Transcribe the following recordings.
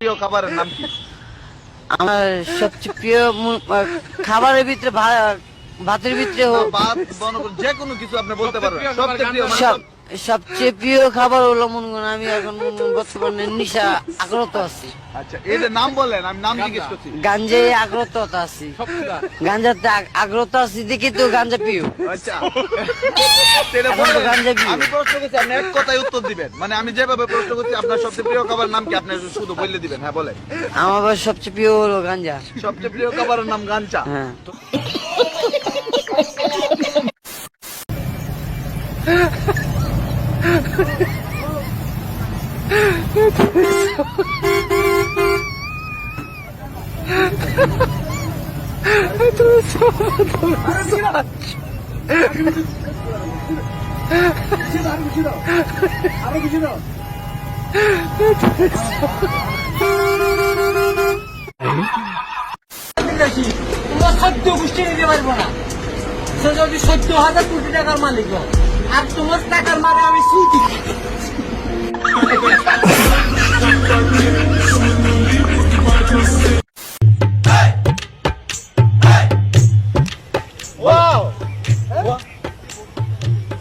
প্রিয় খাবারের নাম কি? আমার সবচেয়ে প্রিয় খাবারের ভিতরে ভাতের ভিতরে ভাত যে কোনো কিছু আপনি বলতে পারবেন। সবচেয়ে প্রিয় খাবার হলো মনে করেন আমি এখন বর্তমানে নিশা আগ্রত আছি। আচ্ছা এর নাম বলেন, আমি নাম জিজ্ঞেস করছি। গাঞ্জে আগ্রত আছি, গাঞ্জাতে আগ্রত আছি দেখি তো গাঞ্জা প্রিয়। আচ্ছা আমি প্রশ্ন করছি, আপনি এক কথায় উত্তর দিবেন। মানে আমি যেভাবে প্রশ্ন করছি আপনার সবচেয়ে প্রিয় খাবার নাম কি, আপনি শুধু বলে দিবেন। হ্যাঁ বলেন। আমার সবচেয়ে প্রিয় হলো গাঞ্জা। সবচেয়ে প্রিয় খাবারের নাম গাঞ্জা। হ্যাঁ। সত্য গোষ্ঠী নিতে পারবো না। সে যদি ১৪,০০০ কোটি টাকার মালিক হয়, আর তোমার টাকার মানে আমি সুদি।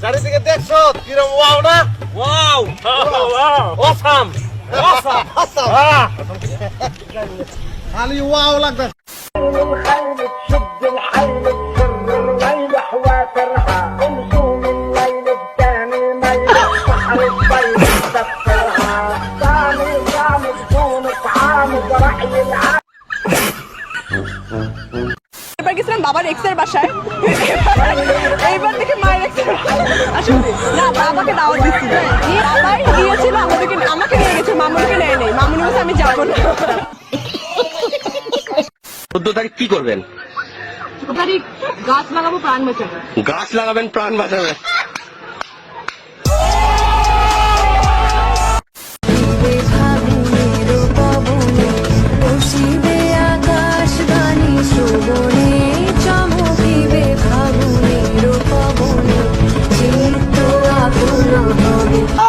চারিদিকে দেখছো কিরম ওয়াও না? ওয়াও অসাম অসাম খালি ওয়াও লাগতেছে। شد الحيل تسر الويل حوافرها امشوا من ليل الثاني ميل بحر الطير تسفرها ثاني ثاني بدون طعام رأي العالم. এবার গেছিলাম বাবার এক্সের বাসায়, এইবার দেখে মায়ের এক্সের আসলে না বাবাকে দাওয়াত দিচ্ছিল, বাবাই দিয়েছিল আমাদেরকে, আমাকে নিয়ে গেছে, মামুনিকে নেয় নেই, মামুনি বলছে আমি যাবো না। 14 তারিখ কি করবেন? তারিখ গাছ লাগাবো, প্রাণ বাঁচাবো। গাছ লাগাবেন, প্রাণ বাঁচাবেন। চমকিবে ফাগুনের পবনে চিত্ত আপন হবে।